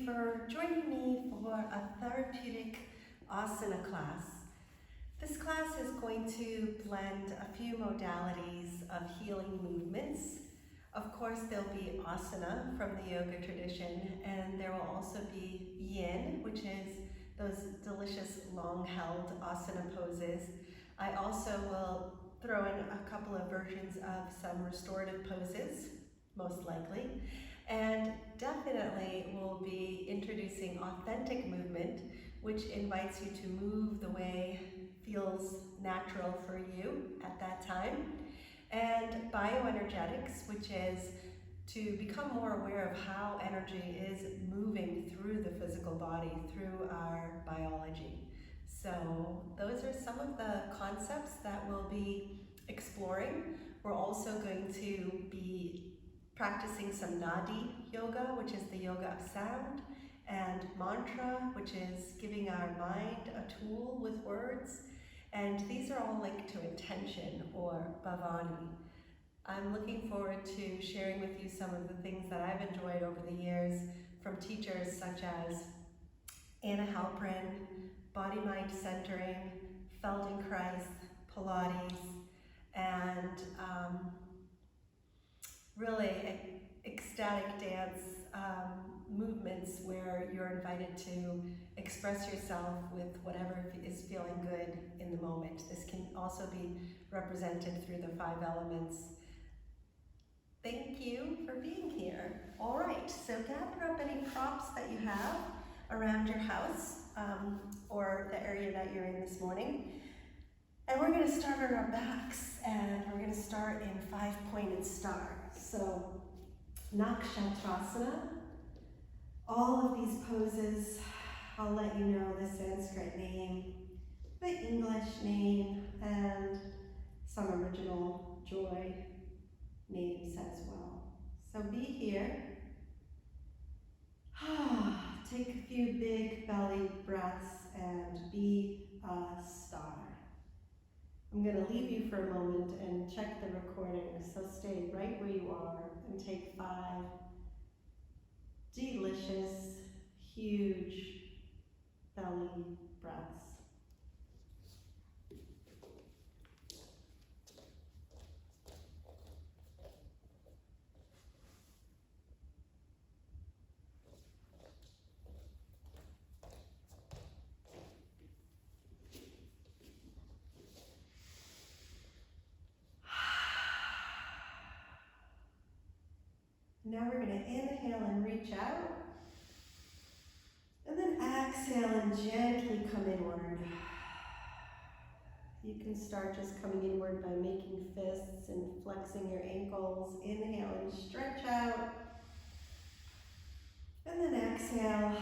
for joining me for a therapeutic asana class. This class is going to blend a few modalities of healing movements. Of course, there'll be asana from the yoga tradition, and there will also be YIN, which is those delicious long-held asana poses. I also will throw in a couple of versions of some restorative poses, most likely, and definitely we'll be introducing authentic movement, which invites you to move the way feels natural for you at that time, and bioenergetics, which is to become more aware of how energy is moving through the physical body, through our biology. So those are some of the concepts that we'll be exploring. We're also going to be practicing some nadi yoga, which is the yoga of sound, and mantra, which is giving our mind a tool with words. And these are all linked to intention, or bhavani. I'm looking forward to sharing with you some of the things that I've enjoyed over the years from teachers such as Anna Halprin, body-mind centering, Feldenkrais, Pilates, and really ecstatic dance movements where you're invited to express yourself with whatever is feeling good in the moment. This can also be represented through the 5 elements. Thank you for being here. All right, so gather up any props that you have around your house or the area that you're in this morning. And we're going to start on our backs, and we're going to start in 5-pointed star. So, Nakshatrasana. All of these poses, I'll let you know the Sanskrit name, the English name, and some original joy names as well. So be here. Take a few big belly breaths and be a star. I'm going to leave you for a moment and check the recording, so stay right where you are and take 5 delicious, huge belly breaths. Now we're going to inhale and reach out, and then exhale and gently come inward. You can start just coming inward by making fists and flexing your ankles. Inhale and stretch out, and then exhale,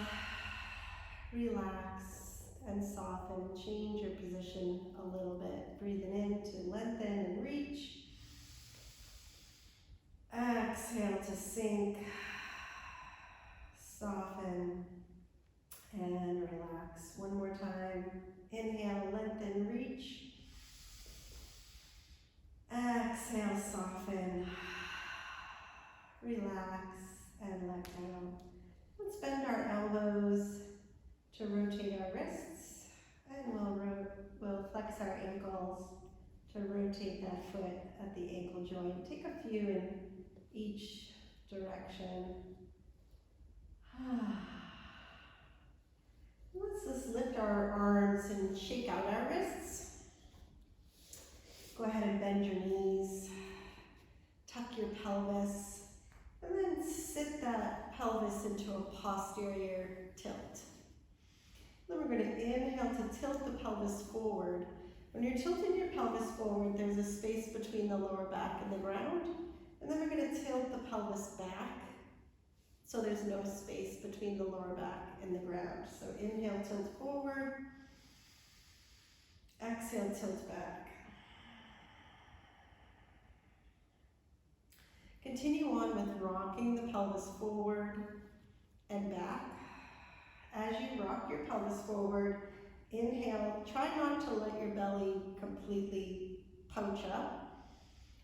relax and soften. Change your position a little bit. Breathing in to lengthen and reach. Exhale to sink, soften, and relax. One more time. Inhale, lengthen, reach. Exhale, soften, relax, and let go. Let's bend our elbows to rotate our wrists, and we'll flex our ankles to rotate that foot at the ankle joint. Take a few in each direction. Let's just lift our arms and shake out our wrists. Go ahead and bend your knees. Tuck your pelvis. And then sit that pelvis into a posterior tilt. Then we're going to inhale to tilt the pelvis forward. When you're tilting your pelvis forward, there's a space between the lower back and the ground. And then we're going to tilt the pelvis back, so there's no space between the lower back and the ground. So inhale, tilt forward. Exhale, tilt back. Continue on with rocking the pelvis forward and back. As you rock your pelvis forward, inhale, try not to let your belly completely punch up.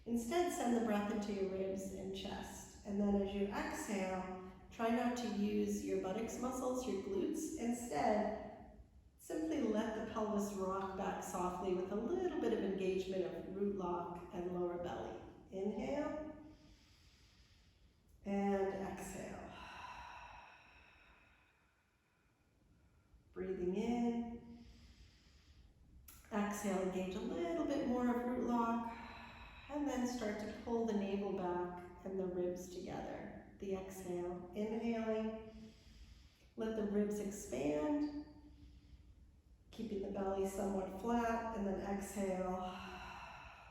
Instead, send the breath into your ribs and chest. And then as you exhale, try not to use your buttocks muscles, your glutes. Instead, simply let the pelvis rock back softly with a little bit of engagement of root lock and lower belly. Inhale and exhale. Breathing in. Exhale, engage a little bit more of root lock, and then start to pull the navel back and the ribs together. The exhale, inhaling, let the ribs expand, keeping the belly somewhat flat, and then exhale,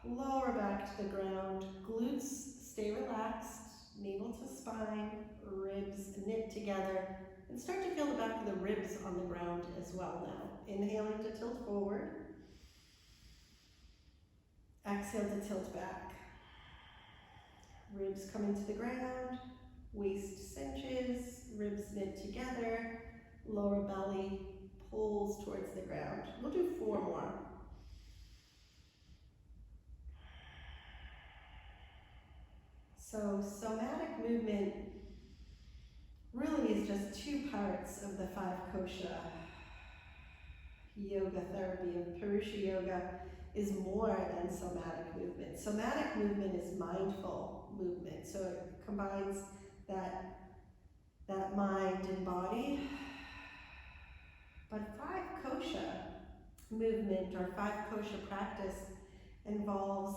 lower back to the ground, glutes stay relaxed, navel to spine, ribs knit together, and start to feel the back of the ribs on the ground as well now. Inhaling to tilt forward. Exhale to tilt back. Ribs coming to the ground, waist cinches, ribs knit together, lower belly pulls towards the ground. We'll do 4 more. So somatic movement really is just 2 parts of the 5 kosha yoga therapy, and Purusha yoga is more than somatic movement. Somatic movement is mindful movement, so it combines that mind and body. But 5 kosha movement or 5 kosha practice involves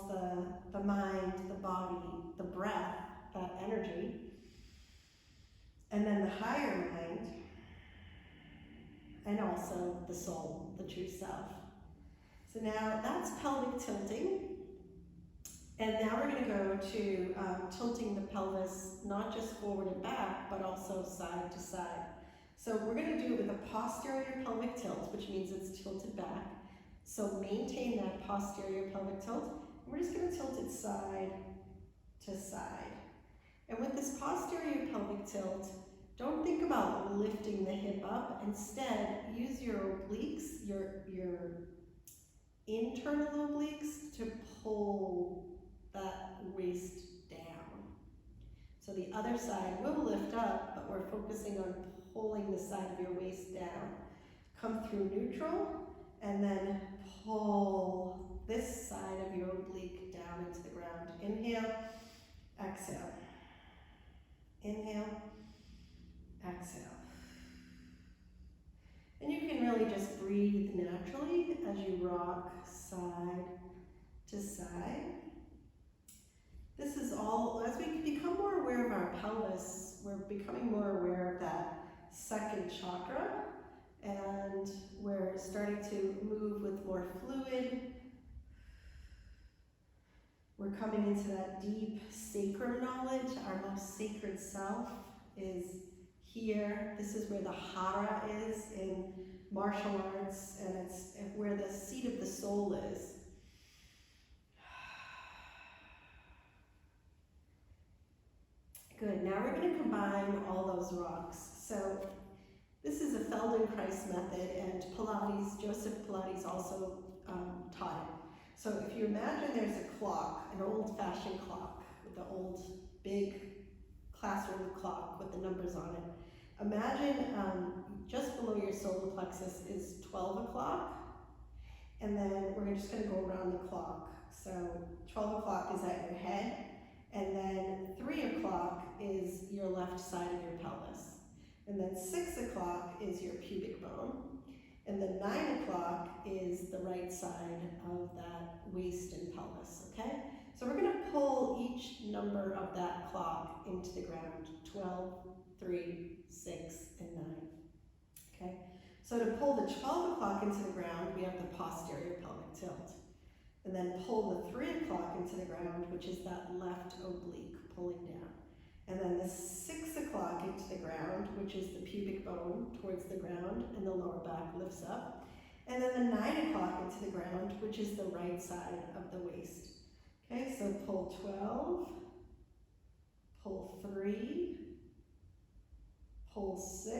the mind, the body, the breath, that energy, and then the higher mind, and also the soul, the true self. So now that's pelvic tilting. And now we're going to go to tilting the pelvis, not just forward and back, but also side to side. So we're going to do it with a posterior pelvic tilt, which means it's tilted back. So maintain that posterior pelvic tilt. And we're just going to tilt it side to side. And with this posterior pelvic tilt, don't think about lifting the hip up. Instead, use your obliques, your internal obliques to pull that waist down. So the other side will lift up, but we're focusing on pulling the side of your waist down. Come through neutral, and then pull this side of your oblique down into the ground. Inhale, exhale. Inhale, exhale. And you can really just breathe naturally as you rock side to side. This is all, as we become more aware of our pelvis, we're becoming more aware of that second chakra, and we're starting to move with more fluid. We're coming into that deep sacrum knowledge. Our most sacred self is here. This is where the hara is in martial arts, and it's where the seat of the soul is. Good, now we're going to combine all those rocks. So this is a Feldenkrais method, and Pilates, Joseph Pilates also taught it. So if you imagine there's a clock, an old-fashioned clock, with the old big classroom clock with the numbers on it. Imagine just below your solar plexus is 12 o'clock, and then we're just going to go around the clock. So 12 o'clock is at your head, and then 3 o'clock is your left side of your pelvis. And then 6 o'clock is your pubic bone. And then 9 o'clock is the right side of that waist and pelvis, okay? So we're going to pull each number of that clock into the ground, 12, 3, 6, and 9, okay? So to pull the 12 o'clock into the ground, we have the posterior pelvic tilt. And then pull the 3 o'clock into the ground, which is that left oblique pulling down. And then the 6 o'clock into the ground, which is the pubic bone towards the ground, and the lower back lifts up. And then the 9 o'clock into the ground, which is the right side of the waist. Okay, so pull 12, pull 3, pull 6,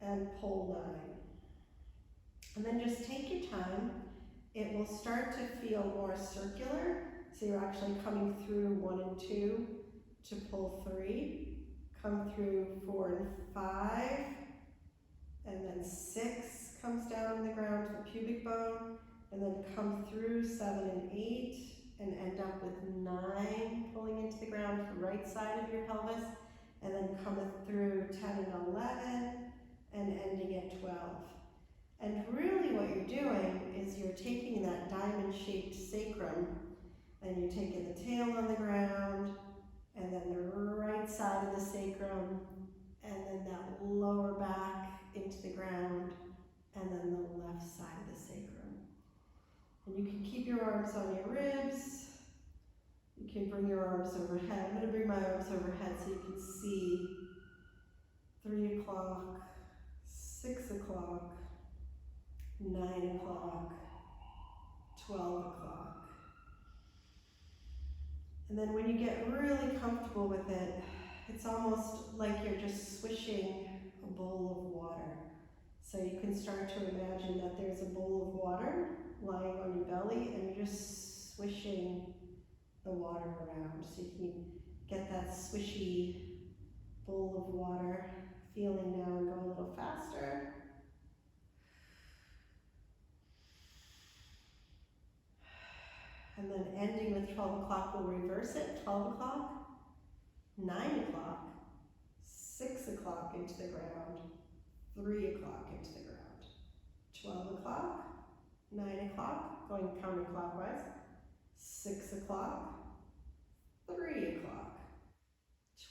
and pull 9. And then just take your time. It will start to feel more circular. So you're actually coming through 1 and 2, to pull 3, come through 4 and 5, and then 6 comes down on the ground to the pubic bone, and then come through 7 and 8, and end up with 9 pulling into the ground to the right side of your pelvis, and then coming through 10 and 11, and ending at 12. And really what you're doing is you're taking that diamond-shaped sacrum, and you're taking the tail on the ground, and then the right side of the sacrum, and then that lower back into the ground, and then the left side of the sacrum. And you can keep your arms on your ribs. You can bring your arms overhead. I'm going to bring my arms overhead so you can see 3 o'clock, 6 o'clock, 9 o'clock, 12 o'clock. And then when you get really comfortable with it, it's almost like you're just swishing a bowl of water. So you can start to imagine that there's a bowl of water lying on your belly, and you're just swishing the water around. So you can get that swishy bowl of water feeling now, and go a little faster. And then ending with 12 o'clock, we'll reverse it. 12 o'clock, 9 o'clock, 6 o'clock into the ground, 3 o'clock into the ground, 12 o'clock, 9 o'clock, going counterclockwise, 6 o'clock, 3 o'clock,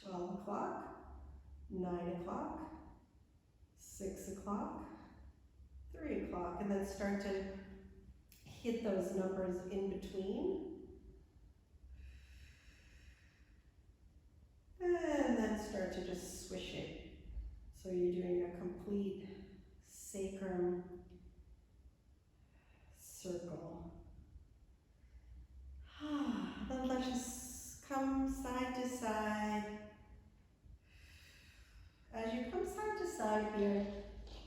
12 o'clock, 9 o'clock, 6 o'clock, 3 o'clock, and then start to hit those numbers in between. And then start to just swish it. So you're doing a complete sacrum circle. Then let's just come side to side. As you come side to side here,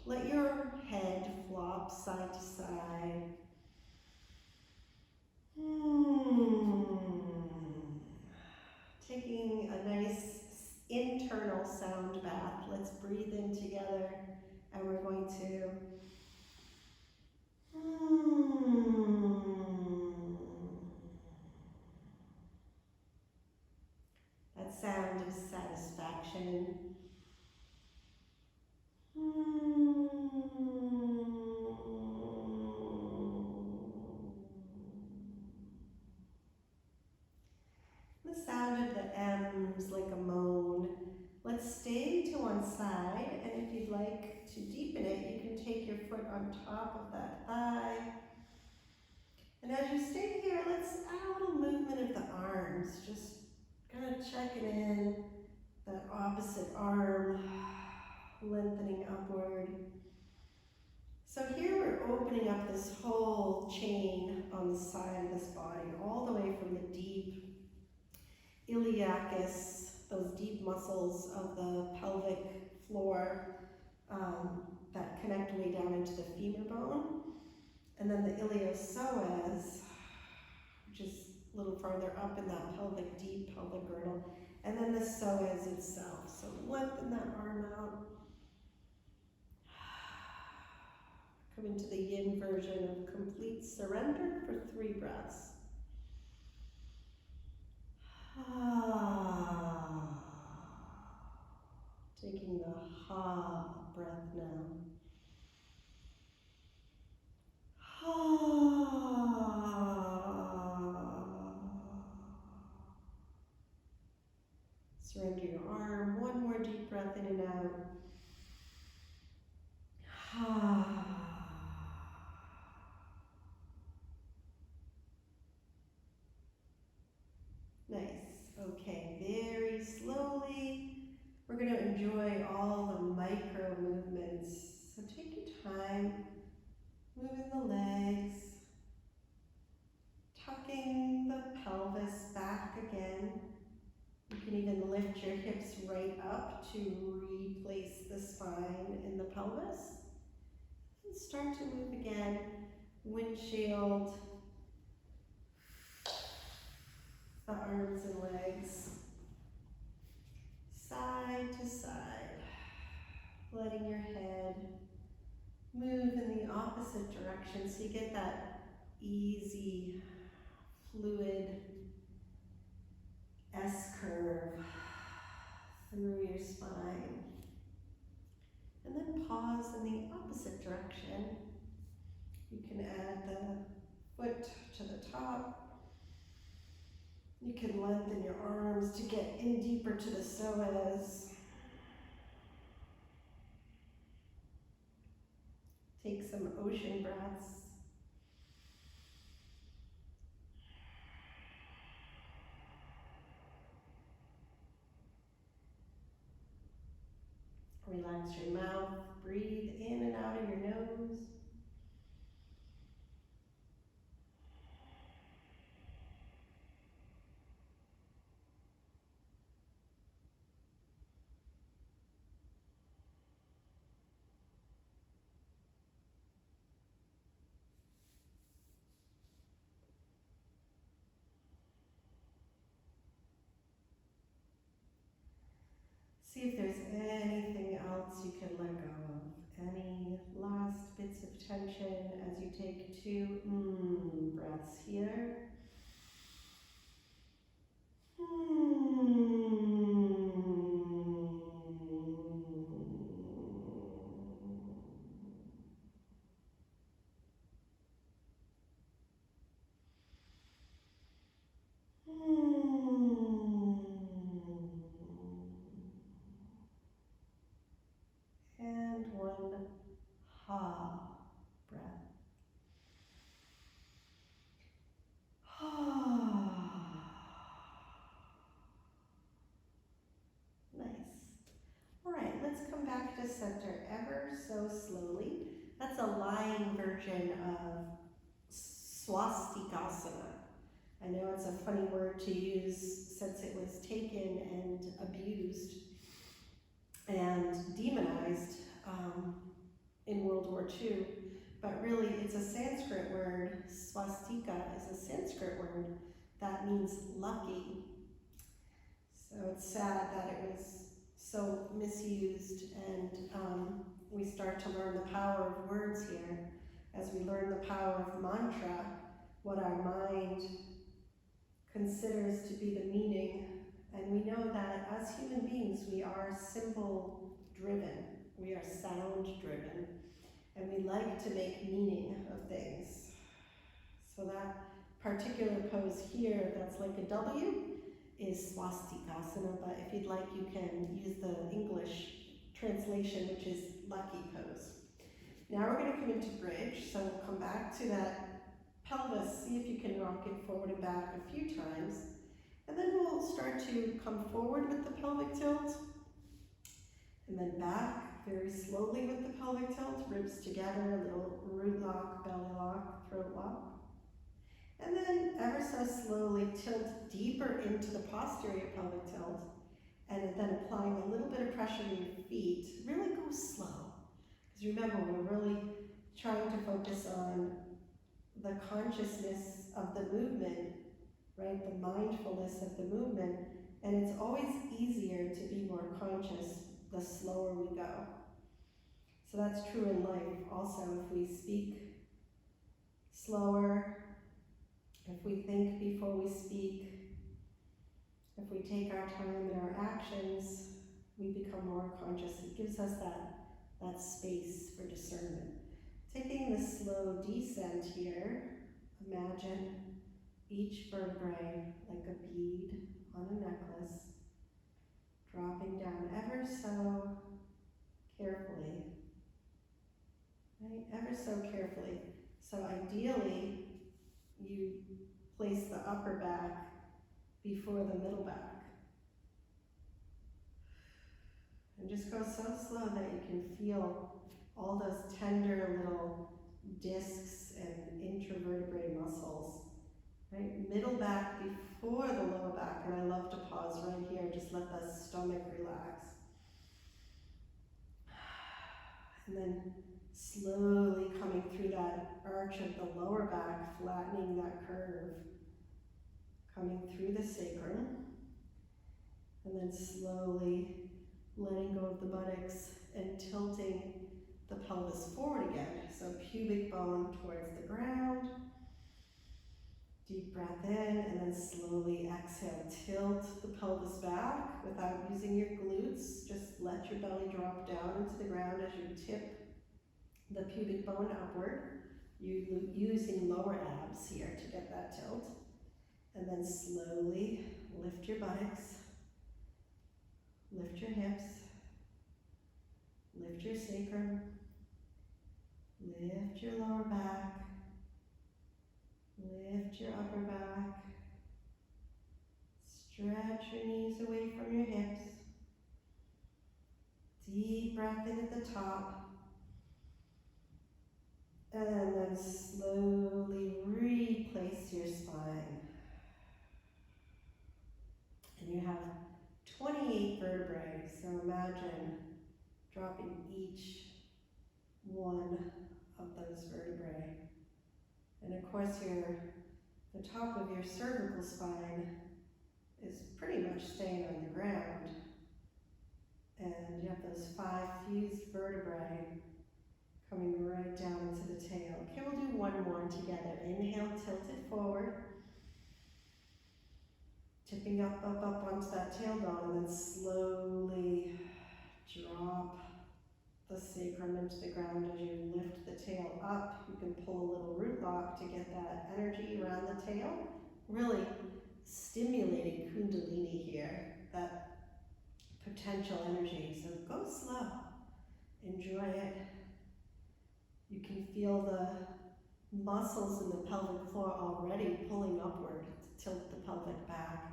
let your head flop side to side. Taking a nice internal sound bath. Let's breathe in together, and we're going to that sound of satisfaction. The sound of the M's like a moan. Let's stay to one side, and if you'd like to deepen it, you can take your foot on top of that thigh. And as you stay here, let's add a little movement of the arms, just kind of checking in that opposite arm, lengthening upward. So here we're opening up this whole chain on the side of this body, all the way from the deep iliacus, those deep muscles of the pelvic floor that connect way down into the femur bone. And then the iliopsoas, which is a little farther up in that deep pelvic girdle. And then the psoas itself. So lengthen that arm out. Come into the yin version of complete surrender for 3 breaths. Taking the ha breath now. Surrender your arm. One more deep breath in and out. Nice. Okay, very slowly, we're going to enjoy all the micro movements. So take your time, moving the legs, tucking the pelvis back again. You can even lift your hips right up to replace the spine in the pelvis. And start to move again, windshield, the arms and legs. side to side, letting your head move in the opposite direction so you get that easy, fluid S-curve through your spine. And then pause in the opposite direction. You can add the foot to the top. You can lengthen your arms to get in deeper to the psoas. Take some ocean breaths. Relax your mouth. Breathe in and out of your nose. See if there's anything else you can let go of. Any last bits of tension as you take 2 breaths here. And 1 ha breath. Nice. All right, let's come back to center ever so slowly. That's a lying version of swastikasana. I know it's a funny word to use since it was taken and abused and demonized in World War II, but really it's a Sanskrit word. Swastika is a Sanskrit word that means lucky. So it's sad that it was so misused, and we start to learn the power of words here as we learn the power of mantra, what our mind considers to be the meaning. And we know that as human beings, we are symbol driven, we are sound driven, and we like to make meaning of things. So that particular pose here, that's like a W, is swastikasana, but if you'd like, you can use the English translation, which is lucky pose. Now we're going to come into bridge, so we'll come back to that pelvis, see if you can rock it forward and back a few times, and then we'll start to come forward with the pelvic tilt, and then back very slowly with the pelvic tilt, ribs together, a little root lock, belly lock, throat lock. And then ever so slowly tilt deeper into the posterior pelvic tilt, and then applying a little bit of pressure to your feet. Really go slow, because remember, we're really trying to focus on the consciousness of the movement, right? The mindfulness of the movement, and it's always easier to be more conscious the slower we go. So that's true in life also. If we speak slower, if we think before we speak, if we take our time in our actions, we become more conscious. It gives us that space for discernment. Taking the slow descent here, imagine each vertebrae like a bead on a necklace, dropping down ever so carefully, right? Ever so carefully. So ideally, you place the upper back before the middle back. And just go so slow that you can feel all those tender little discs and intravertebrae muscles, right? Middle back before the lower back, and I love to pause right here, just let the stomach relax. And then slowly coming through that arch of the lower back, flattening that curve, coming through the sacrum, and then slowly letting go of the buttocks and tilting the pelvis forward again. So pubic bone towards the ground. Deep breath in, and then slowly exhale. Tilt the pelvis back without using your glutes. Just let your belly drop down into the ground as you tip the pubic bone upward. You using lower abs here to get that tilt. And then slowly lift your buttocks, lift your hips, lift your sacrum, lift your lower back, lift your upper back, stretch your knees away from your hips. Deep breath in at the top. And then slowly replace your spine. And you have 28 vertebrae, so imagine dropping each one of those vertebrae. And of course the top of your cervical spine is pretty much staying on the ground. And you have those 5 fused vertebrae coming right down into the tail. Okay, we'll do one more together. Inhale, tilt it forward. Tipping up, up, up onto that tailbone, and then slowly drop the sacrum into the ground as you lift the tail up. You can pull a little root lock to get that energy around the tail. Really stimulating Kundalini here, that potential energy. So go slow, enjoy it. You can feel the muscles in the pelvic floor already pulling upward to tilt the pelvic back.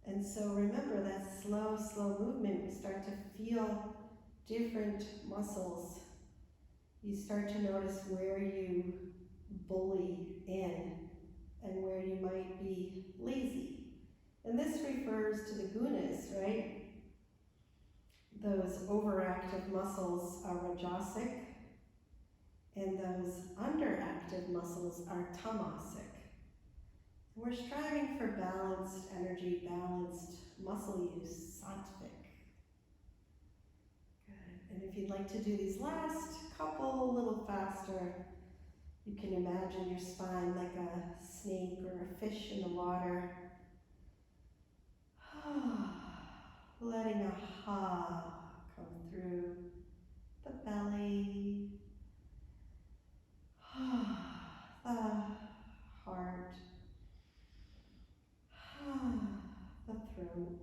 And so remember that slow, slow movement, you start to feel different muscles. You start to notice where you bully in and where you might be lazy. And this refers to the gunas, right? Those overactive muscles are rajasic, and those underactive muscles are tamasic. We're striving for balanced energy, balanced muscle use, sattvic. Good. And if you'd like to do these last couple a little faster, you can imagine your spine like a snake or a fish in the water. Letting a ha come through the belly, the heart, the throat.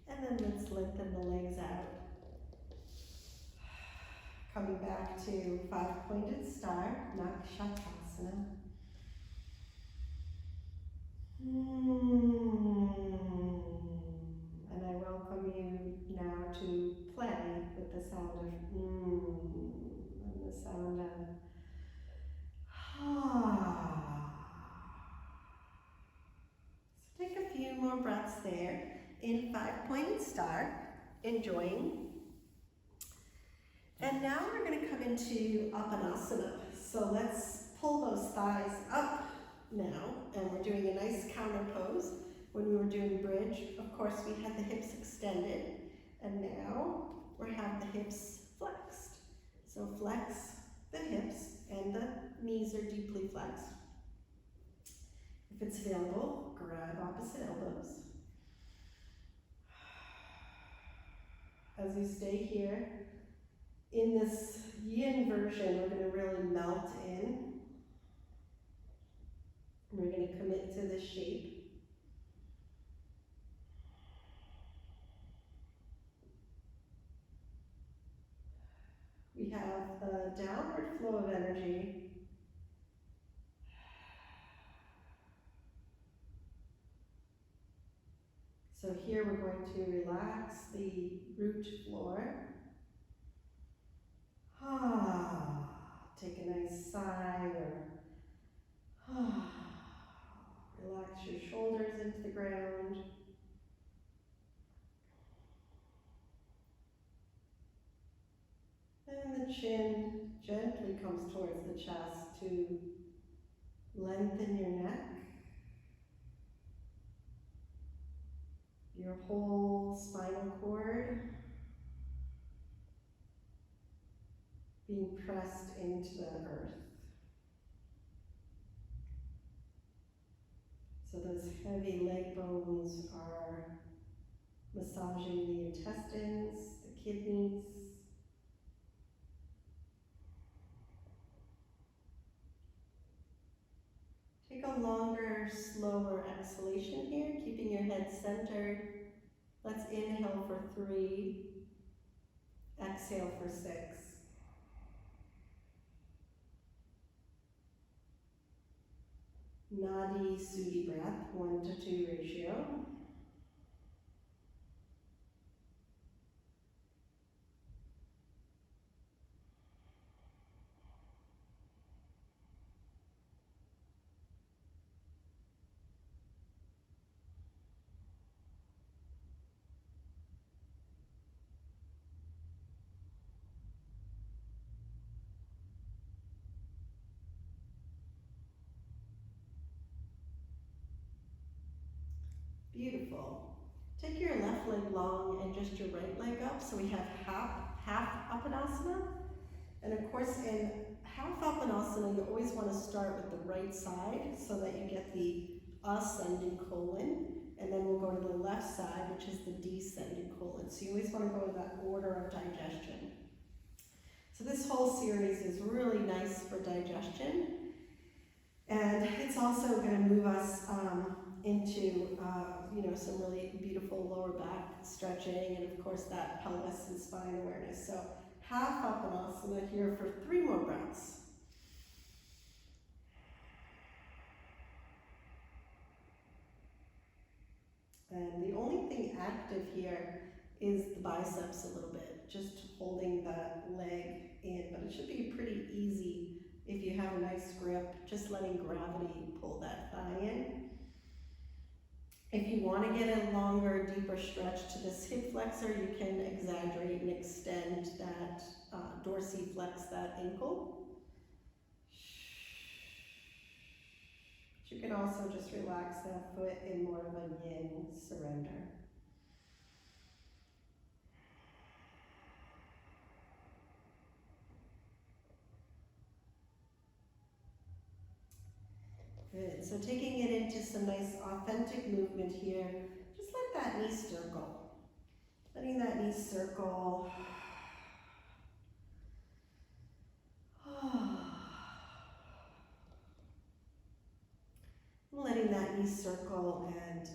And then let's lengthen the legs out. Coming back to 5-pointed star, Nakshatasana. And I welcome you now to play with the sound of and the sound of So take a few more breaths there in 5-pointed star, enjoying. And now we're going to come into Apanasana. So let's pull those thighs up now, and we're doing a nice counter pose. When we were doing bridge, of course, we had the hips extended, and now we have the hips flexed. So flex the hips, and the knees are deeply flexed. If it's available, grab opposite elbows. As you stay here, in this yin version, we're going to really melt in. We're going to commit to the shape. We have a downward flow of energy. So here we're going to relax the root floor. Take a nice sigh, or relax your shoulders into the ground. And the chin gently comes towards the chest to lengthen your neck. your whole spinal cord being pressed into the earth. So those heavy leg bones are massaging the intestines, the kidneys. Take a longer, slower exhalation here, keeping your head centered. Let's inhale for 3, exhale for 6. Nadi Sudhi breath, 1 to 2 ratio. Beautiful. Take your left leg long and just your right leg up. So we have half Apanasana. And of course, in half Apanasana, you always want to start with the right side so that you get the ascending colon. And then we'll go to the left side, which is the descending colon. So you always want to go in that order of digestion. So this whole series is really nice for digestion. And it's also going to move us into some really beautiful lower back stretching, and of course that pelvis and spine awareness. So half Apanasana here for 3 more breaths. And the only thing active here is the biceps a little bit, just holding that leg in, but it should be pretty easy if you have a nice grip, just letting gravity pull that thigh in. If you want to get a longer, deeper stretch to this hip flexor, you can exaggerate and extend that, dorsiflex that ankle. But you can also just relax that foot in more of a yin surrender. Good, so taking it into some nice authentic movement here, just let that knee circle. Letting that knee circle. Letting that knee circle and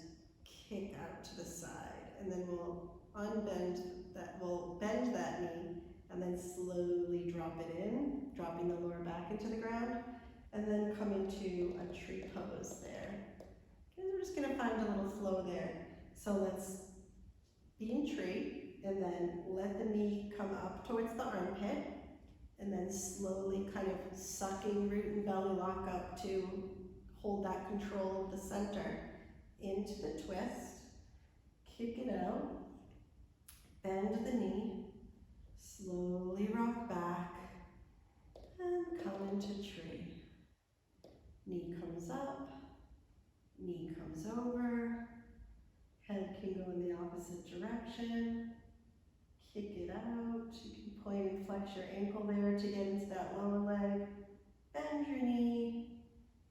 kick out to the side. And then we'll bend that knee and then slowly drop it in, dropping the lower back into the ground. And then come into a tree pose there. And we're just going to find a little flow there. So let's be in tree, and then let the knee come up towards the armpit, and then slowly kind of sucking root and belly lock up to hold that control of the center into the twist. Kick it out, bend the knee, slowly rock back, and come into tree. Knee comes up, knee comes over, head can go in the opposite direction, kick it out. You can point and flex your ankle there to get into that lower leg, bend your knee,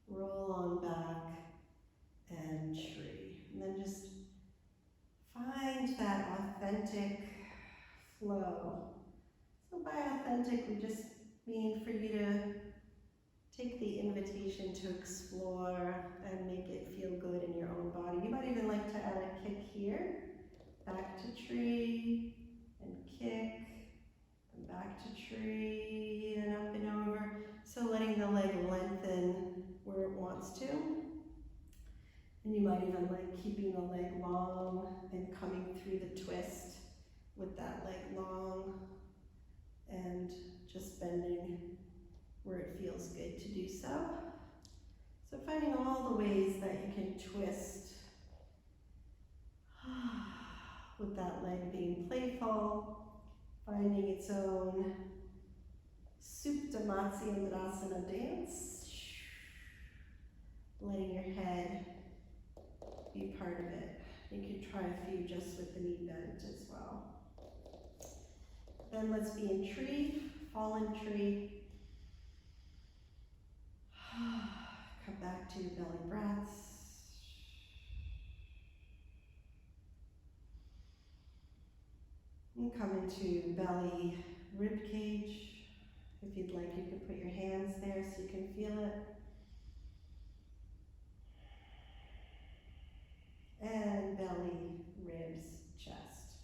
roll on back, and tree. And then just find that authentic flow. So by authentic, we just mean for you to take the invitation to explore and make it feel good in your own body. You might even like to add a kick here, back to tree, and kick, and back to tree, and up and over. So letting the leg lengthen where it wants to. And you might even like keeping the leg long and coming through the twist with that leg long, and just bending where it feels good to do so. So finding all the ways that you can twist with that leg being playful, finding its own Supta Matsyendrasana dance, letting your head be part of it. You can try a few just with the knee bent as well. Then let's be in tree, fallen tree. Come back to belly breaths. And come into belly rib cage. If you'd like, you can put your hands there so you can feel it. And belly, ribs, chest.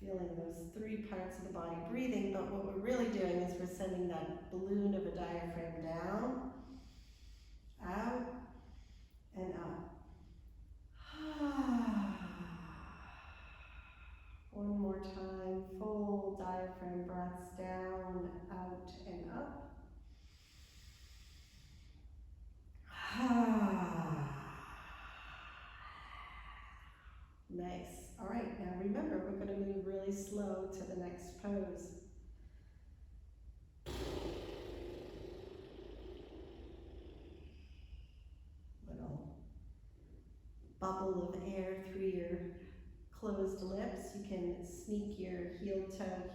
Feeling those three parts of the body breathing, but what we're really doing is we're sending that balloon of a diaphragm down, out, and up. One more time, full diaphragm breaths down, out, and up. Nice. All right, now remember, we're going to move really slow to the next pose. Little bubble of air through your closed lips. You can sneak your heel toe,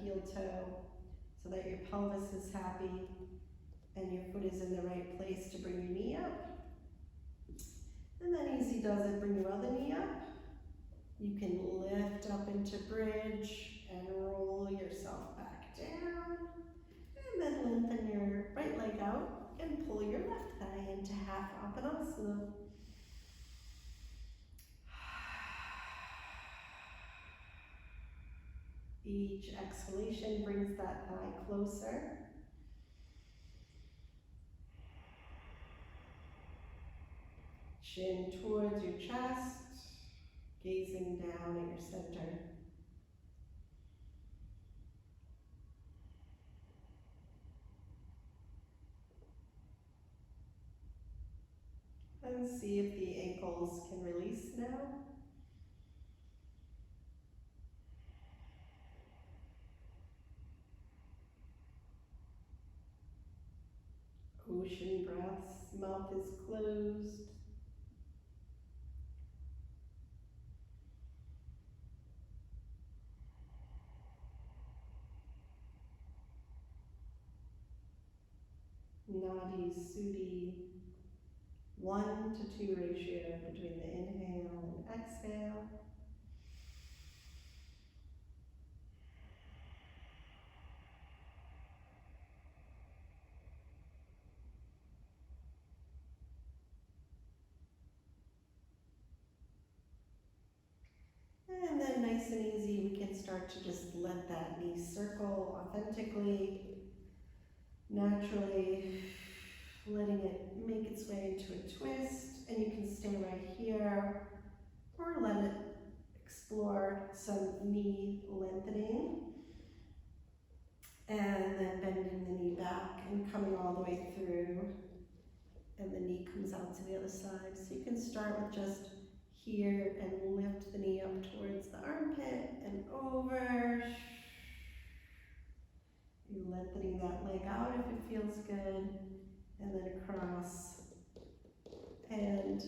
so that your pelvis is happy and your foot is in the right place to bring your knee up. And then easy does it, bring your other knee up. You can lift up into bridge and roll yourself back down. And then lengthen your right leg out and pull your left thigh into half Asana. Each exhalation brings that thigh closer. Chin towards your chest, gazing down at your center. And see if the ankles can release now. Ocean breaths, mouth is closed. Nadi Sudhi, 1:2 ratio between the inhale and exhale. And then nice and easy, we can start to just let that knee circle authentically, naturally, letting it make its way into a twist. And you can stay right here or let it explore some knee lengthening. And then bending the knee back and coming all the way through. And the knee comes out to the other side. So you can start with just here and lift the knee up towards the armpit and over. You're lengthening that leg out if it feels good, and then across. And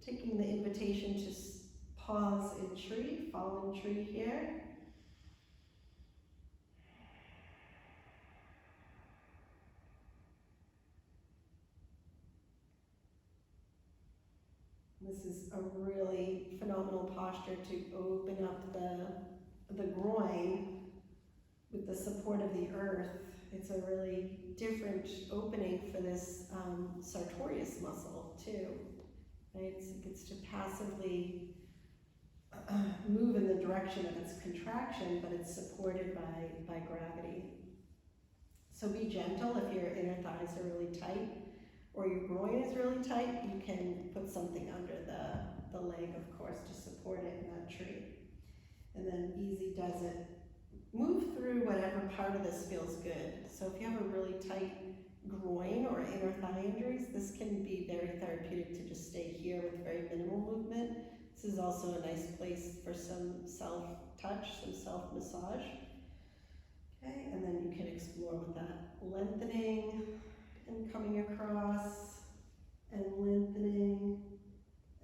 taking the invitation to pause in tree, fallen tree here. This is a really phenomenal posture to open up the groin with the support of the earth. It's a really different opening for this sartorius muscle too. Right? It gets to passively move in the direction of its contraction, but it's supported by gravity. So be gentle if your inner thighs are really tight, or your groin is really tight. You can put something under the leg, of course, to support it in that tree. And then easy does it. Move through whatever part of this feels good. So if you have a really tight groin or inner thigh injuries, this can be very therapeutic to just stay here with very minimal movement. This is also a nice place for some self-touch, some self-massage. Okay, and then you can explore with that lengthening and coming across. and lengthening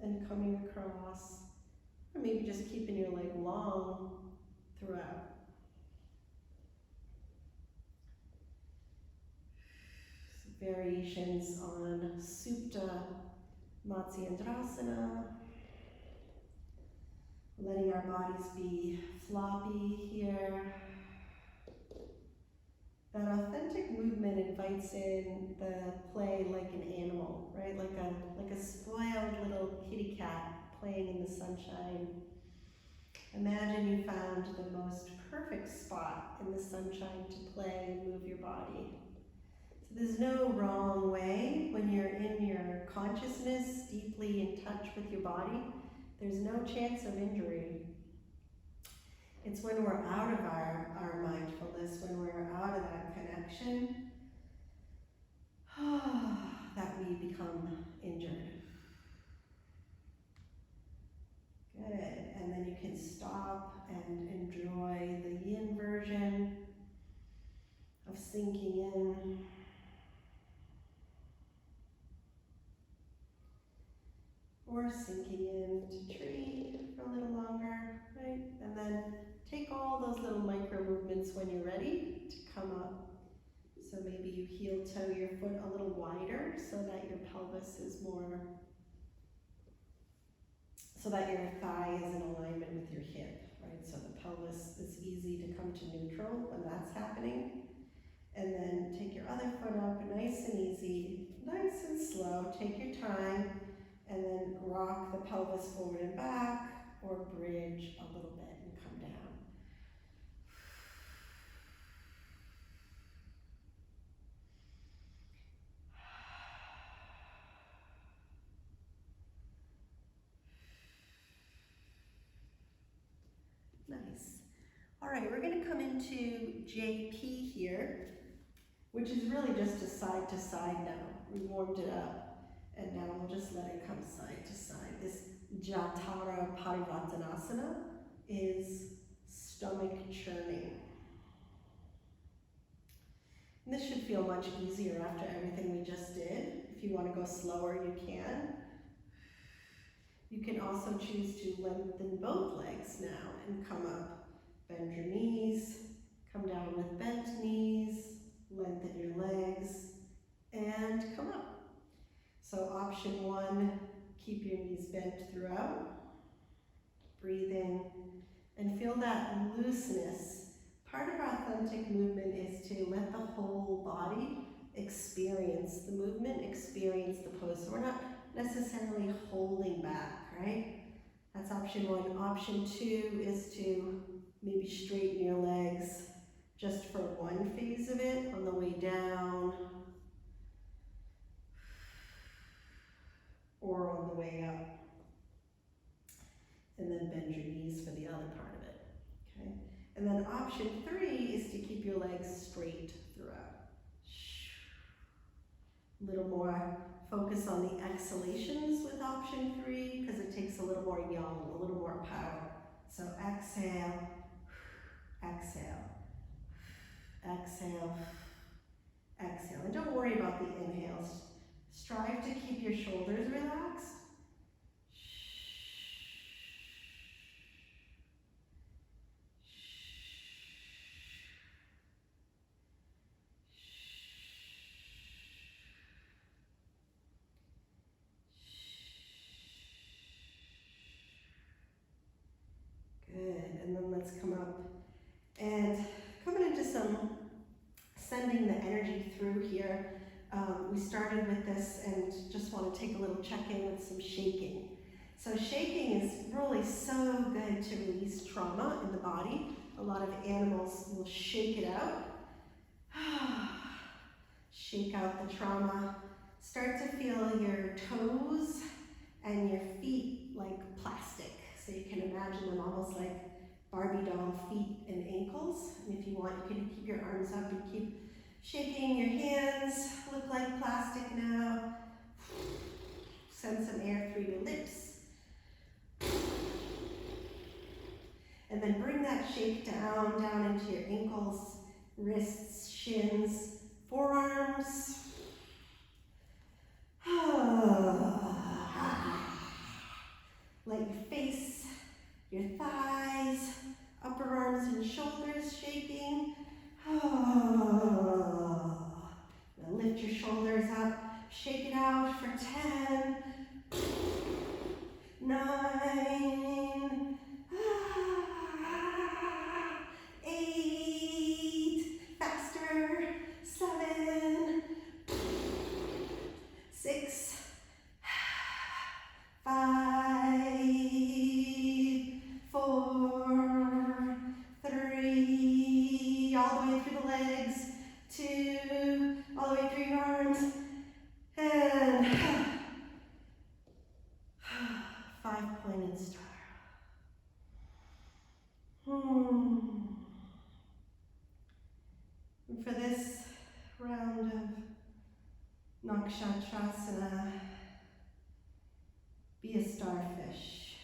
and coming across. Or maybe just keeping your leg long throughout. Variations on Supta Matsyendrasana. Letting our bodies be floppy here. That authentic movement invites in the play like an animal, right? Like a spoiled little kitty cat playing in the sunshine. Imagine you found the most perfect spot in the sunshine to play and move your body. So there's no wrong way when you're in your consciousness, deeply in touch with your body. There's no chance of injury. It's when we're out of our mindfulness, when we're out of that connection, that we become injured. Good, and then you can stop and enjoy the yin version of sinking in. Or sinking into tree for a little longer, right? And then take all those little micro movements when you're ready to come up. So maybe you heel toe your foot a little wider so that your pelvis is more, so that your thigh is in alignment with your hip, right? So the pelvis is easy to come to neutral when that's happening. And then take your other foot up, nice and easy, nice and slow, take your time. And then rock the pelvis forward and back, or bridge a little bit and come down. Nice. All right, we're going to come into JP here, which is really just a side to side now. We warmed it up. And now we'll just let it come side to side. This Jatara Parivartanasana is stomach churning. And this should feel much easier after everything we just did. If you want to go slower, you can. You can also choose to lengthen both legs now and come up. Bend your knees, come down with bent knees, lengthen your legs, and come up. So option 1, keep your knees bent throughout. Breathe in and feel that looseness. Part of authentic movement is to let the whole body experience the movement, experience the pose. So we're not necessarily holding back, right? That's option 1. Option 2 is to maybe straighten your legs just for one phase of it on the way down, or on the way up, and then bend your knees for the other part of it, okay? And then option 3 is to keep your legs straight throughout. A little more focus on the exhalations with option 3, because it takes a little more yang, a little more power. So exhale, exhale, exhale, exhale. And don't worry about the inhales. Strive to keep your shoulders relaxed. Good, and then let's come up and coming into some sending the energy through here. We started with this and just want to take a little check-in with some shaking. So shaking is really so good to release trauma in the body. A lot of animals will shake it out. Shake out the trauma. Start to feel your toes and your feet like plastic. So you can imagine them almost like Barbie doll feet and ankles. And if you want, you can keep your arms up and keep shaking your hands, look like plastic now. Send some air through your lips. And then bring that shake down into your ankles, wrists, shins, forearms. Nakshatrasana. Be a starfish.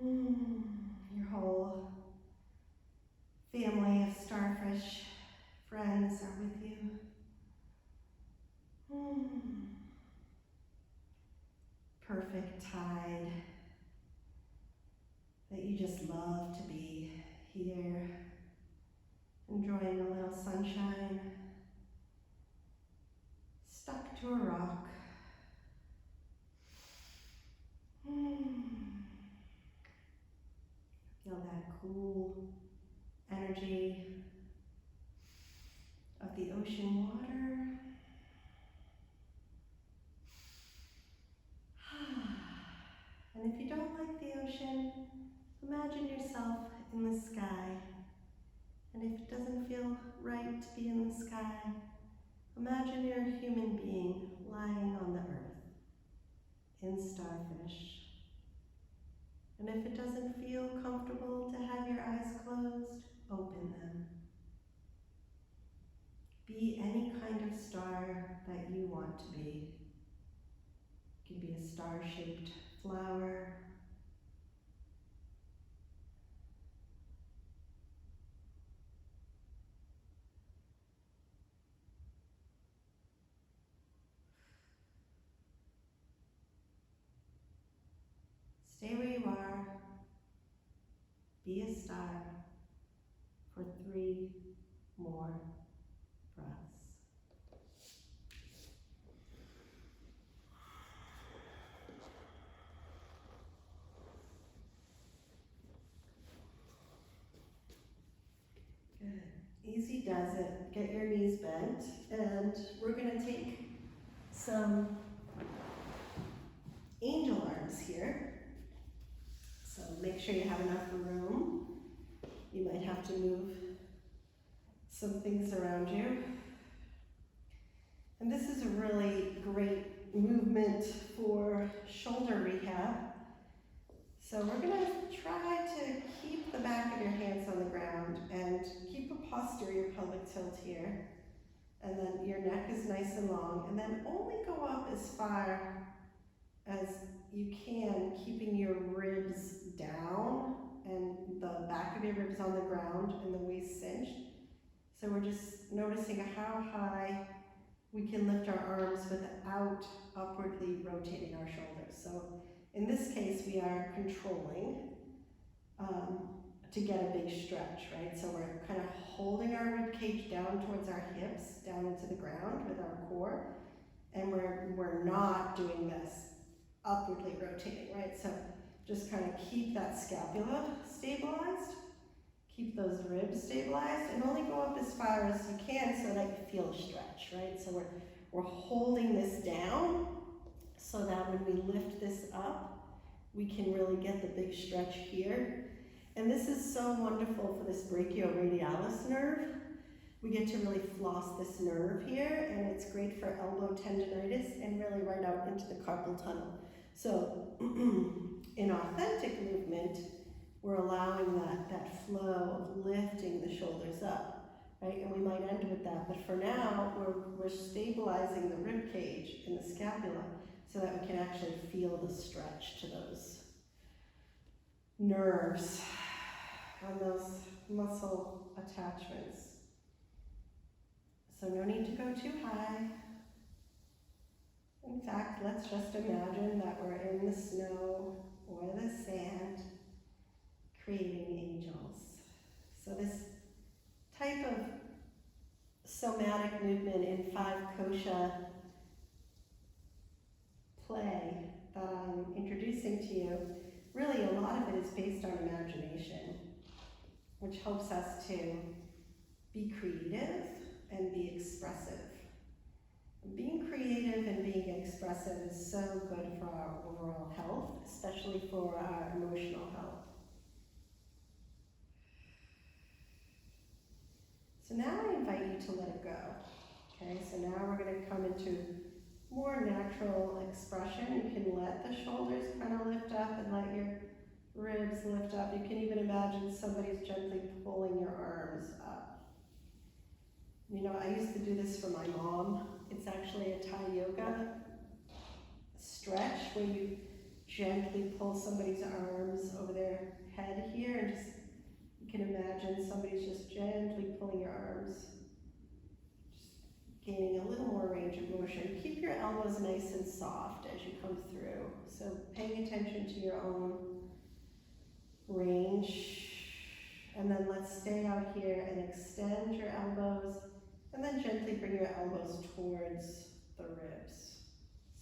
Your whole family of starfish friends are with you. Perfect tide that you just love to be here, enjoying a little sunshine, stuck to a rock. Feel that cool energy of the ocean water. And if you don't like the ocean, imagine yourself in the sky. And if it doesn't feel right to be in the sky, imagine you're a human being lying on the earth in starfish. And if it doesn't feel comfortable to have your eyes closed, open them. Be any kind of star that you want to be. It could be a star-shaped flower. Stay where you are. Be a star for 3 more breaths. Good. Easy does it. Get your knees bent, and we're going to take some angel arms here. So make sure you have enough room. You might have to move some things around you. And this is a really great movement for shoulder rehab. So we're going to try to keep the back of your hands on the ground and keep a posterior pelvic tilt here. And then your neck is nice and long, and then only go up as far as you can, keeping your ribs down and the back of your ribs on the ground and the waist cinched. So we're just noticing how high we can lift our arms without upwardly rotating our shoulders. So in this case, we are controlling to get a big stretch, right? So we're kind of holding our rib cage down towards our hips, down into the ground with our core, and we're not doing this upwardly rotating, right? So just kind of keep that scapula stabilized, keep those ribs stabilized, and only go up as far as you can so that you feel a stretch, right? So we're holding this down so that when we lift this up, we can really get the big stretch here. And this is so wonderful for this brachioradialis nerve. We get to really floss this nerve here, and it's great for elbow tendonitis and really right out into the carpal tunnel. So in authentic movement, we're allowing that flow of lifting the shoulders up, right? And we might end with that, but for now, we're stabilizing the rib cage and the scapula so that we can actually feel the stretch to those nerves and those muscle attachments. So no need to go too high. In fact, let's just imagine that we're in the snow or the sand, creating angels. So this type of somatic movement in 5 kosha play that I'm introducing to you, really a lot of it is based on imagination, which helps us to be creative and be expressive. Being creative and being expressive is so good for our overall health, especially for our emotional health. So now I invite you to let it go. Okay, so now we're going to come into more natural expression. You can let the shoulders kind of lift up and let your ribs lift up. You can even imagine somebody's gently pulling your arms up. You know, I used to do this for my mom. It's actually a Thai yoga stretch where you gently pull somebody's arms over their head here, and just, you can imagine somebody's just gently pulling your arms, just gaining a little more range of motion. Keep your elbows nice and soft as you come through. So paying attention to your own range. And then let's stay out here and extend your elbows, and then gently bring your elbows towards the ribs.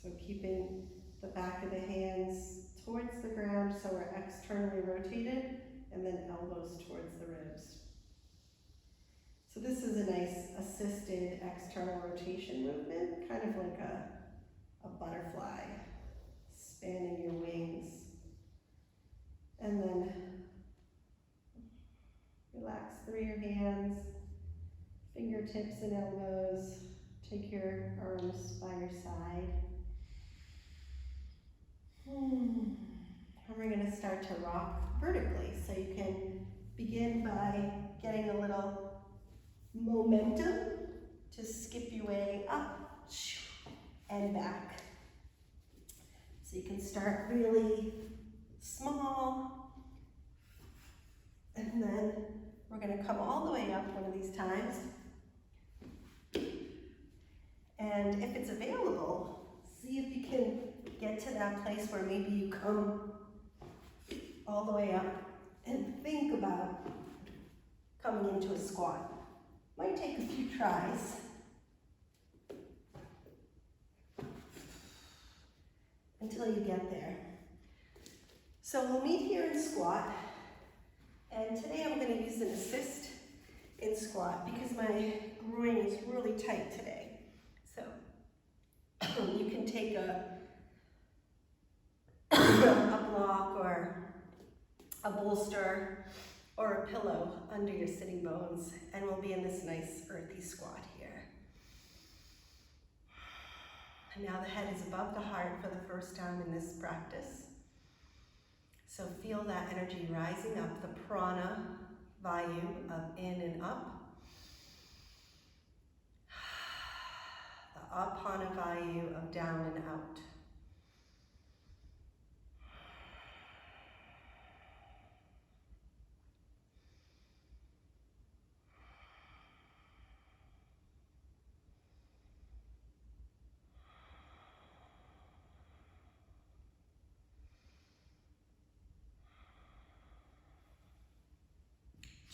So keeping the back of the hands towards the ground so we're externally rotated, and then elbows towards the ribs. So this is a nice assisted external rotation movement, kind of like a butterfly, spanning your wings. And then relax through your hands, fingertips and elbows. Take your arms by your side. And we're going to start to rock vertically. So you can begin by getting a little momentum to skip your way up and back. So you can start really small, and then we're going to come all the way up one of these times. And if it's available, see if you can get to that place where maybe you come all the way up and think about coming into a squat. Might take a few tries. Until you get there. So we'll meet here in squat. And today I'm going to use an assist in squat because my groin is really tight today. So you can take a block or a bolster or a pillow under your sitting bones, and we'll be in this nice earthy squat here. And now the head is above the heart for the first time in this practice. So feel that energy rising up, the prana vayu of in and up. The apana vayu of down and out.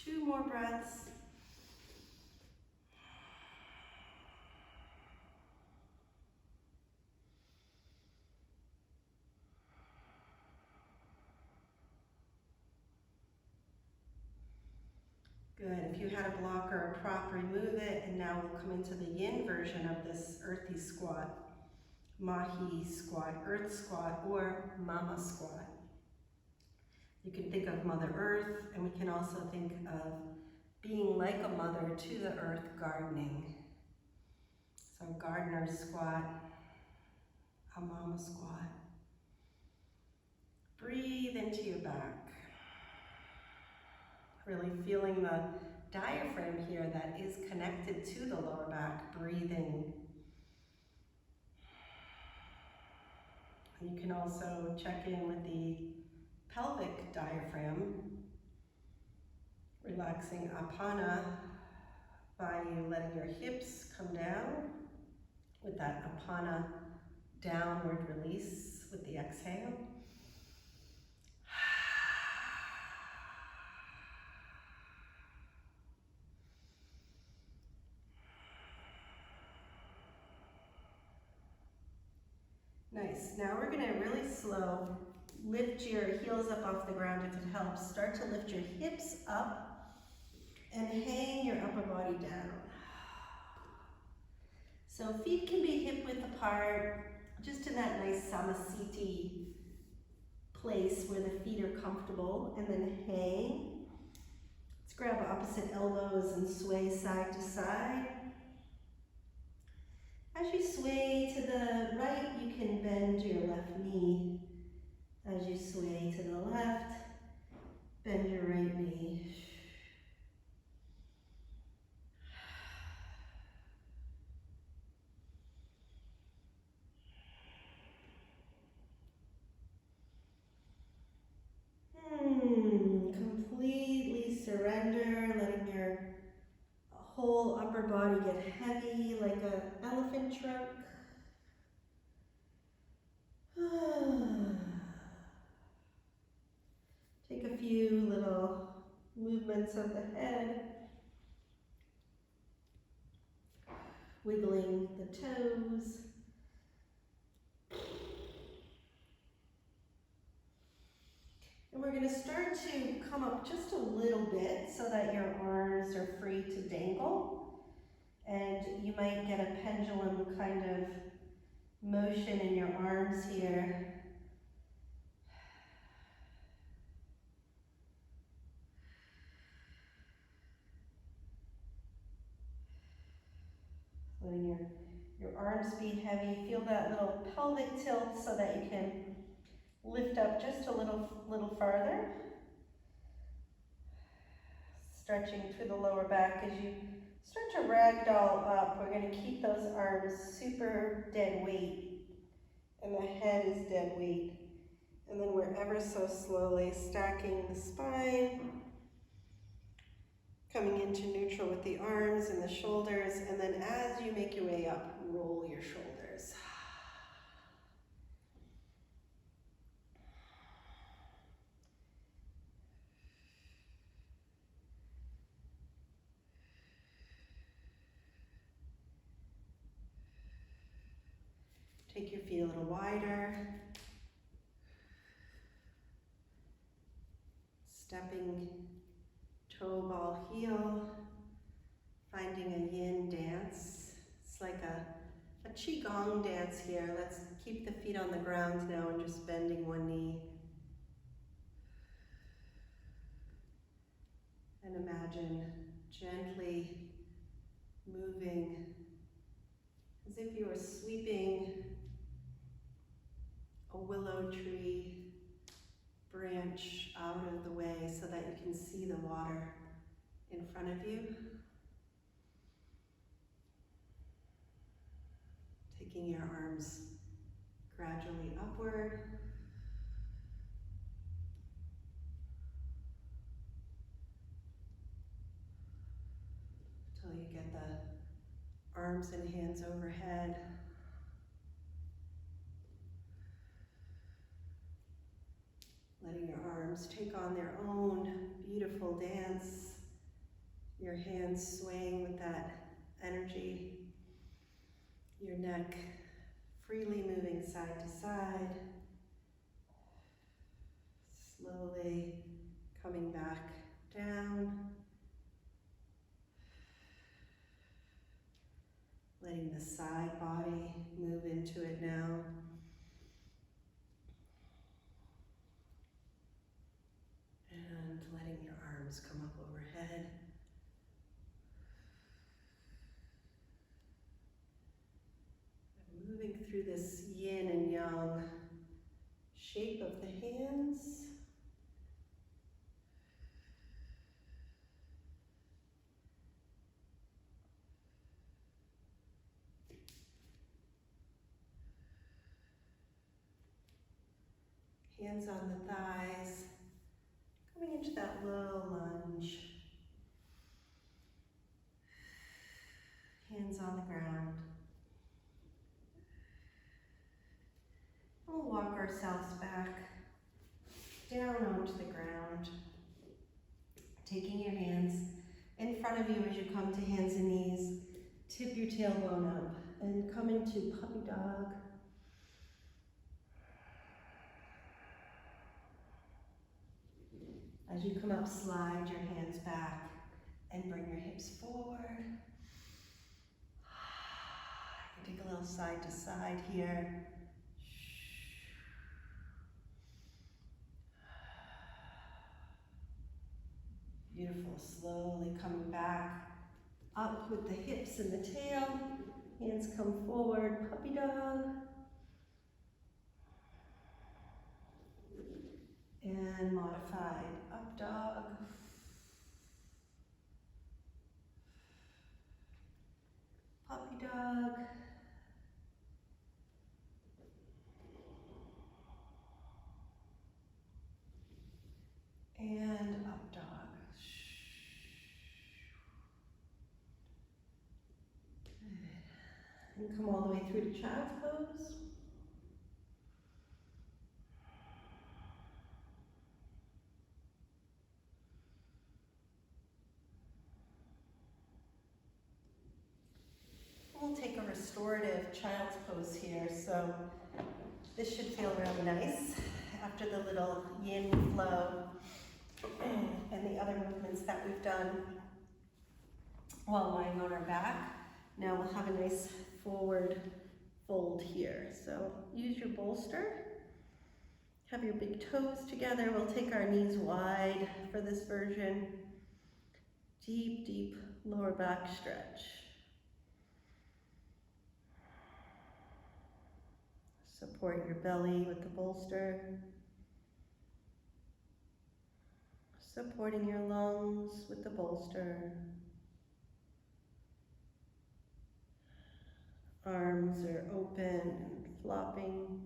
Two more breaths. Good. If you had a block or a prop, remove it, and now we'll come into the yin version of this earthy squat. Mahi squat, earth squat, or mama squat. You can think of Mother Earth, and we can also think of being like a mother to the earth, gardening. So gardener squat, a mama squat. Breathe into your back. Really feeling the diaphragm here that is connected to the lower back, breathing. And you can also check in with the pelvic diaphragm, relaxing apana by you letting your hips come down with that apana downward release with the exhale. Nice. Now we're going to really slow lift your heels up off the ground if it helps. Start to lift your hips up and hang your upper body down. So feet can be hip width apart, just in that nice samasthiti place where the feet are comfortable, and then hang. Let's grab opposite elbows and sway side to side. As you sway to the right, you can bend your left knee. As you sway to the left, bend your right knee. get heavy like an elephant trunk. Take a few little movements of the head, wiggling the toes. And we're going to start to come up just a little bit so that your arms are free to dangle. And you might get a pendulum kind of motion in your arms here. Letting your arms be heavy. Feel that little pelvic tilt so that you can lift up just a little farther. Stretching through the lower back as you start to ragdoll up. We're going to keep those arms super dead weight, and the head is dead weight. And then we're ever so slowly stacking the spine, coming into neutral with the arms and the shoulders, and then as you make your way up, roll your shoulders. Take your feet a little wider. Stepping toe ball heel. Finding a yin dance. It's like a qigong dance here. Let's keep the feet on the ground now and just bending one knee. And imagine gently moving as if you were sweeping a willow tree branch out of the way so that you can see the water in front of you. Taking your arms gradually upward. Until you get the arms and hands overhead. Letting your arms take on their own beautiful dance. Your hands swaying with that energy. Your neck freely moving side to side. Slowly coming back down. Letting the side body move into it now. And letting your arms come up overhead. And moving through this yin and yang shape of the hands. Hands on the thighs. Coming into that low lunge. Hands on the ground. We'll walk ourselves back down onto the ground. Taking your hands in front of you as you come to hands and knees. Tip your tailbone up and come into puppy dog. As you come up, slide your hands back and bring your hips forward. Take a little side to side here. Beautiful, slowly coming back up with the hips and the tail. Hands come forward, puppy dog. And modified up dog. Puppy dog. And up dog. come all the way through to child's pose. We'll take a restorative child's pose here, so this should feel really nice after the little yin flow and the other movements that we've done while lying on our back. Now we'll have a nice forward fold here. So use your bolster, have your big toes together. We'll take our knees wide for this version. Deep, deep lower back stretch. Support your belly with the bolster. Supporting your lungs with the bolster. Arms are open and flopping.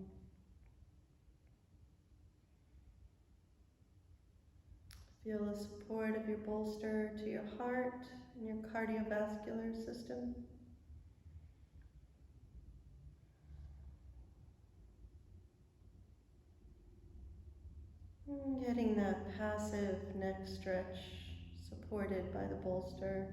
Feel the support of your bolster to your heart and your cardiovascular system. And getting that passive neck stretch supported by the bolster.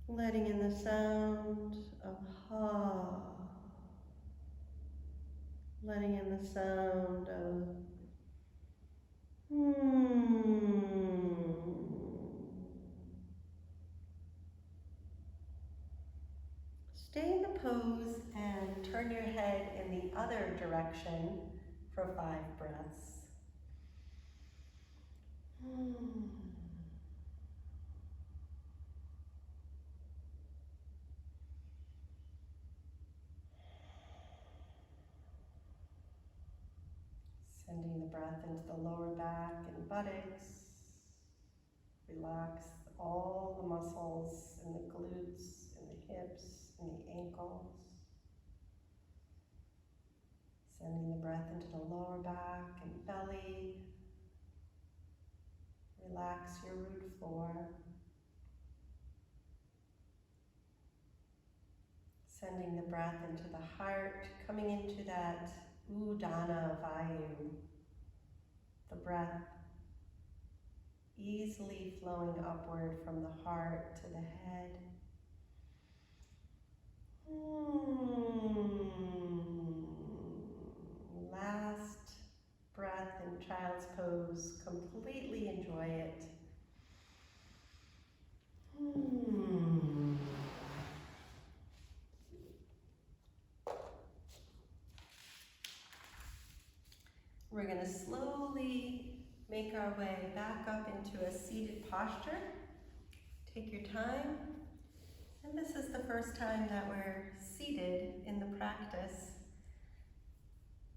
Letting in the sound of ha. Letting in the sound of Stay in the pose and turn your head in the other direction for 5 breaths. Sending the breath into the lower back and buttocks. Relax all the muscles in the glutes, in the hips, in the ankles. Sending the breath into the lower back and belly. Relax your root floor. Sending the breath into the heart, coming into that Udana Vayu. The breath easily flowing upward from the heart to the head. Last breath in child's pose. Completely enjoy it. We're going to slowly make our way back up into a seated posture. Take your time. And this is the first time that we're seated in the practice.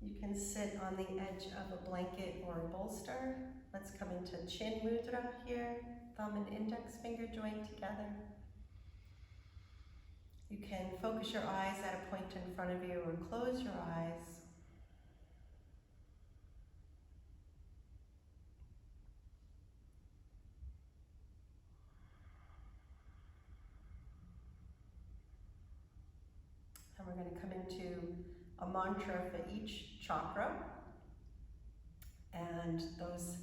You can sit on the edge of a blanket or a bolster. Let's come into Chin Mudra here, thumb and index finger joined together. You can focus your eyes at a point in front of you or close your eyes. And we're going to come into a mantra for each chakra. And those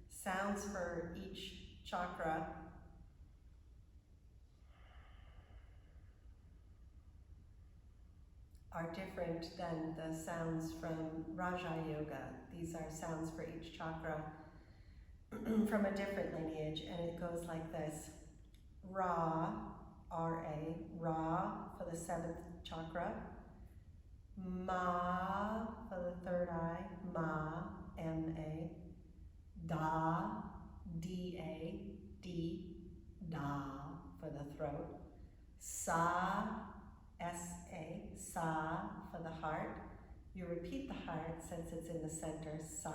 sounds for each chakra are different than the sounds from Raja Yoga. These are sounds for each chakra from a different lineage, and it goes like this. Ra, R-A, Ra for the 7th chakra. Ma for the 3rd eye, Ma, M-A. Da, D-A, D, Da for the throat. Sa, S-A, Sa for the heart. You repeat the heart since it's in the center, Sa.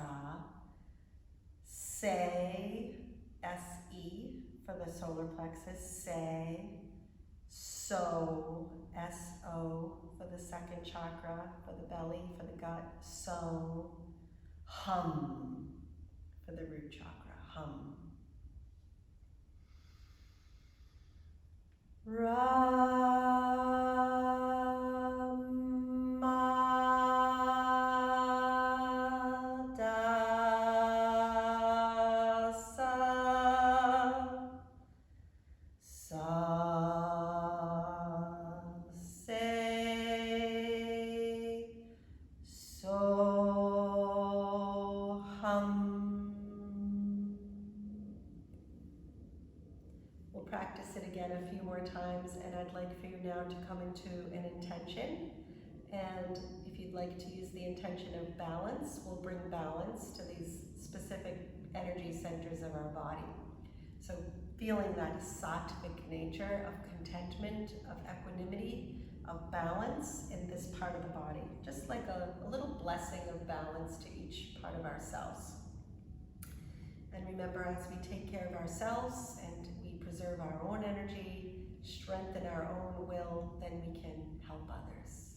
Se, S-E for the solar plexus, Se. So, S-O for the second chakra, for the belly, for the gut. So, hum for the root chakra, hum. We'll practice it again a few more times, and I'd like for you now to come into an intention. And if you'd like to use the intention of balance, we'll bring balance to these specific energy centers of our body. So feeling that sattvic nature of contentment, of equanimity, of balance in this part of the body. Just like a little blessing of balance to each part of ourselves. And remember, as we take care of ourselves and we preserve our own energy, strengthen our own will, then we can help others.